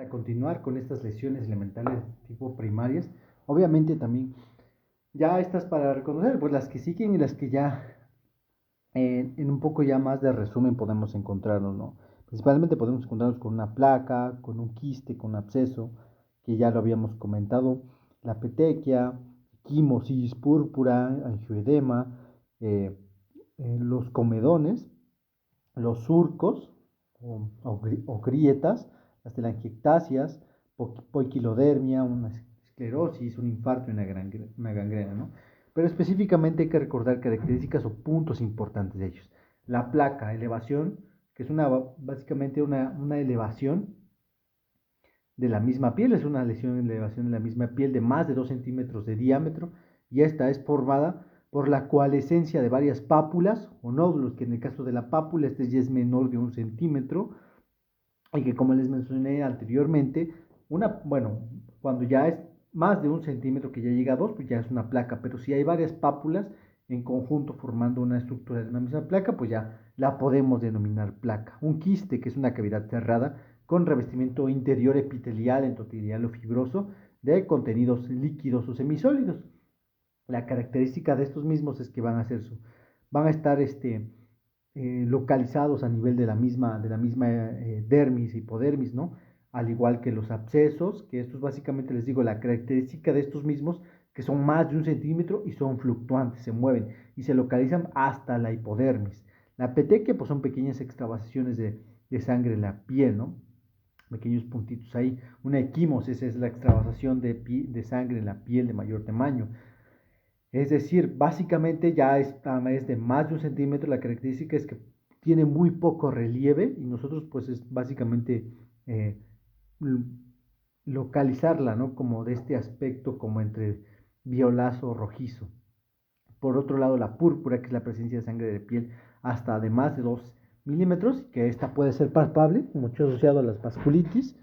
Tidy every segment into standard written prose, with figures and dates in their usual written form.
Para continuar con estas lesiones elementales tipo primarias, obviamente también ya estas para reconocer, pues las que siguen y las que ya en un poco ya más de resumen podemos encontrarnos, ¿no? Principalmente podemos encontrarnos con una placa, con un quiste, con un absceso, que ya lo habíamos comentado, la petequia, quimosis púrpura, angioedema, eh, los comedones, los surcos o grietas, las telangiectasias, poiquilodermia, una esclerosis, un infarto y una gangrena, ¿no? Pero específicamente hay que recordar características o puntos importantes de ellos. La placa, elevación, que es básicamente una elevación de la misma piel, es una lesión en elevación de la misma piel de más de 2 centímetros de diámetro, y esta es formada por la coalescencia de varias pápulas o nódulos, que en el caso de la pápula este ya es menor de 1 centímetro, y que como les mencioné anteriormente, cuando ya es más de 1 centímetro, que ya llega a 2, pues ya es una placa, pero si hay varias pápulas en conjunto formando una estructura de una misma placa, pues ya la podemos denominar placa. Un quiste, que es una cavidad cerrada con revestimiento interior epitelial, endotelial o fibroso de contenidos líquidos o semisólidos. La característica de estos mismos es que van a estar localizados a nivel de la misma dermis, hipodermis, ¿no? Al igual que los abscesos, que estos básicamente les digo, la característica de estos mismos, que son más de 1 centímetro y son fluctuantes, se mueven y se localizan hasta la hipodermis. La petequia, pues son pequeñas extravasaciones de sangre en la piel, ¿no? Pequeños puntitos ahí. Una equimosis es la extravasación de sangre en la piel de mayor tamaño. Es decir, básicamente ya es de más de 1 centímetro. La característica es que tiene muy poco relieve y nosotros pues es básicamente eh, localizarla, ¿no? Como de este aspecto como entre violazo o rojizo. Por otro lado, la púrpura, que es la presencia de sangre de piel hasta de más de 2 milímetros, que esta puede ser palpable, mucho asociado a las vasculitis.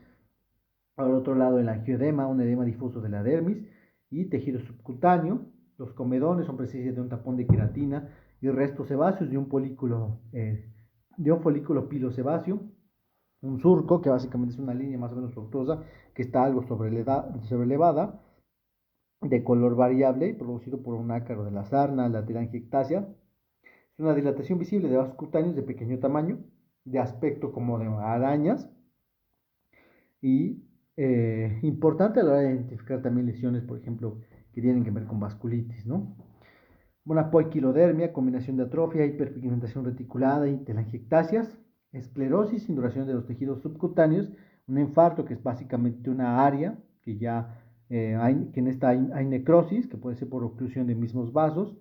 Por otro lado, el angioedema, un edema difuso de la dermis y tejido subcutáneo. Los comedones son presencia de un tapón de queratina y restos sebáceos de un folículo pilosebáceo. Un surco, que básicamente es una línea más o menos fructuosa, que está algo sobrelevada, de color variable, producido por un ácaro de la sarna, la telangiectasia. Es una dilatación visible de vasos cutáneos de pequeño tamaño, de aspecto como de arañas, y importante a la hora de identificar también lesiones, por ejemplo, que tienen que ver con vasculitis, ¿no? Una poiquilodermia, combinación de atrofia, hiperpigmentación reticulada y telangiectasias, esclerosis, induración de los tejidos subcutáneos, un infarto, que es básicamente una área que en esta hay necrosis, que puede ser por oclusión de mismos vasos,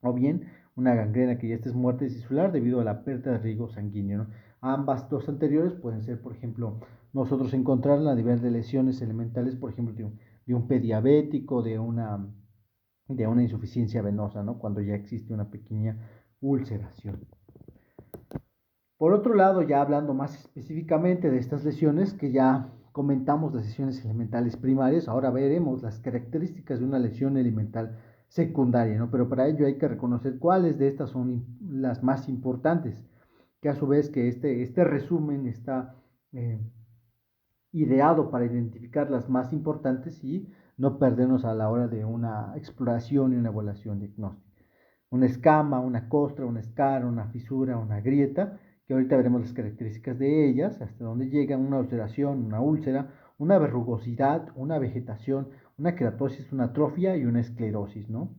o bien una gangrena, que ya esta es muerte tisular debido a la pérdida de riego sanguíneo, ¿no? Ambas dos anteriores pueden ser, por ejemplo, nosotros encontrar a nivel de lesiones elementales, por ejemplo, de un pediabético, de una insuficiencia venosa, ¿no? Cuando ya existe una pequeña ulceración. Por otro lado, ya hablando más específicamente de estas lesiones, que ya comentamos las lesiones elementales primarias, ahora veremos las características de una lesión elemental secundaria, ¿no? Pero para ello hay que reconocer cuáles de estas son las más importantes, que a su vez que este resumen está eh, ideado para identificar las más importantes y no perdernos a la hora de una exploración y una evaluación diagnóstica. Una escama, una costra, una escara, una fisura, una grieta, que ahorita veremos las características de ellas, hasta dónde llegan, una ulceración, una úlcera, una verrugosidad, una vegetación, una queratosis, una atrofia y una esclerosis, ¿no?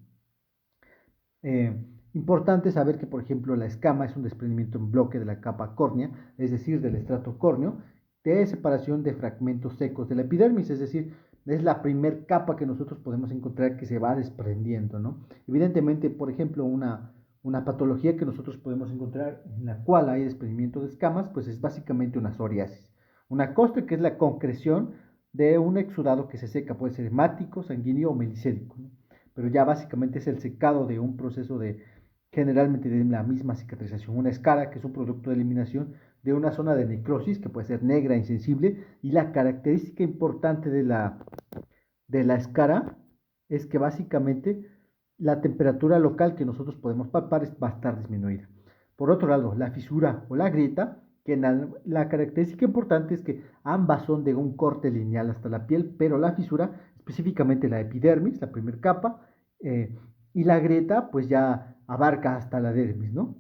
Eh, Importante saber que, por ejemplo, la escama es un desprendimiento en bloque de la capa córnea, es decir, del estrato córneo, de separación de fragmentos secos de la epidermis, es decir, es la primer capa que nosotros podemos encontrar que se va desprendiendo, ¿no? Evidentemente, por ejemplo, una patología que nosotros podemos encontrar en la cual hay desprendimiento de escamas, pues es básicamente una psoriasis. Una costra, que es la concreción de un exudado que se seca, puede ser hemático, sanguíneo o melicédico, ¿no? Pero ya básicamente es el secado de un proceso generalmente de la misma cicatrización. Una escara, que es un producto de eliminación de una zona de necrosis, que puede ser negra, insensible, y la característica importante de la escara es que básicamente la temperatura local que nosotros podemos palpar va a estar disminuida. Por otro lado, la fisura o la grieta que la característica importante es que ambas son de un corte lineal hasta la piel, pero la fisura, específicamente la epidermis, la primera capa, y la grieta, pues ya abarca hasta la dermis, ¿no?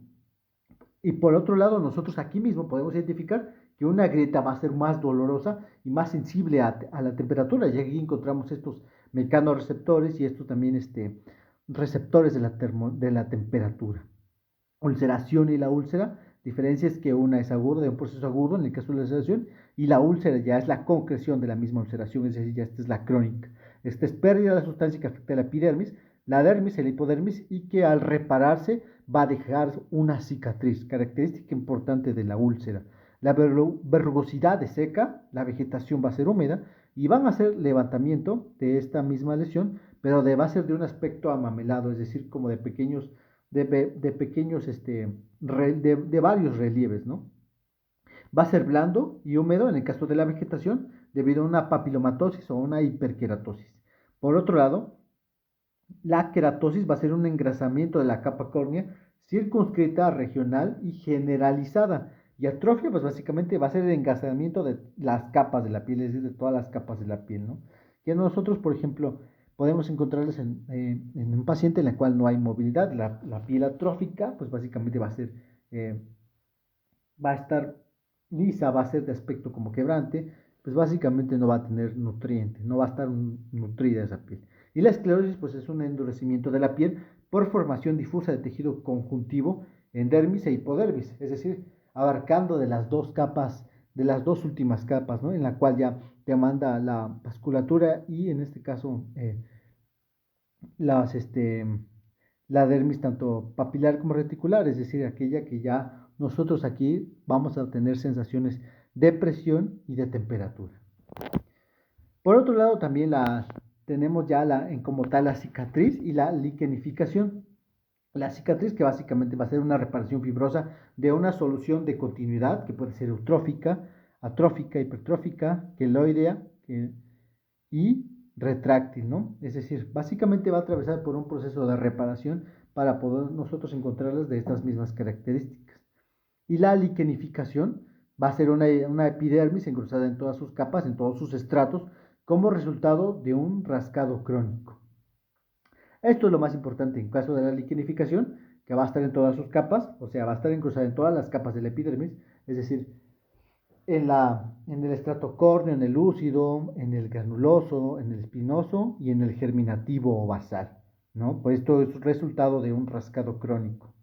Y por otro lado, nosotros aquí mismo podemos identificar que una grieta va a ser más dolorosa y más sensible a la temperatura, y aquí encontramos estos mecanorreceptores y estos también receptores de la temperatura. Ulceración y la úlcera, diferencia es que una es aguda, de un proceso agudo en el caso de la ulceración, y la úlcera ya es la concreción de la misma ulceración, es decir, ya esta es la crónica. Esta es pérdida de la sustancia que afecta a la epidermis, la dermis, el hipodermis, y que al repararse va a dejar una cicatriz, característica importante de la úlcera. La verrugosidad es seca, la vegetación va a ser húmeda, y van a hacer levantamiento de esta misma lesión, pero va a ser de un aspecto amamelado, es decir, como de pequeños pequeños, de varios relieves, ¿no? Va a ser blando y húmedo en el caso de la vegetación debido a una papilomatosis o una hiperkeratosis. Por otro lado, la queratosis va a ser un engrasamiento de la capa córnea circunscrita, regional y generalizada. Y atrofia, pues básicamente va a ser el engrasamiento de las capas de la piel, es decir, de todas las capas de la piel, ¿no? Que nosotros, por ejemplo, podemos encontrarlas en un paciente en el cual no hay movilidad. La piel atrófica, pues básicamente va a estar lisa, va a ser de aspecto como quebrante, pues básicamente no va a tener nutrientes, no va a estar nutrida esa piel. Y la esclerosis, pues es un endurecimiento de la piel por formación difusa de tejido conjuntivo en dermis e hipodermis, es decir, abarcando de las dos capas, de las dos últimas capas, ¿no? En la cual ya te manda la vasculatura y en este caso las, la dermis tanto papilar como reticular, es decir, aquella que ya nosotros aquí vamos a tener sensaciones de presión y de temperatura. Por otro lado, también tenemos ya como tal la cicatriz y la liquenificación. La cicatriz que básicamente va a ser una reparación fibrosa de una solución de continuidad que puede ser eutrófica, atrófica, hipertrófica, queloidea y retráctil, ¿no? Es decir, básicamente va a atravesar por un proceso de reparación para poder nosotros encontrarlas de estas mismas características. Y la liquenificación va a ser una epidermis engrosada en todas sus capas, en todos sus estratos, como resultado de un rascado crónico. Esto es lo más importante en caso de la liquenificación, que va a estar en todas sus capas, o sea, va a estar engrosada en todas las capas de la epidermis, es decir, en el estrato córneo, en el lúcido, en el granuloso, en el espinoso y en el germinativo o basal, ¿no? Pues esto es resultado de un rascado crónico.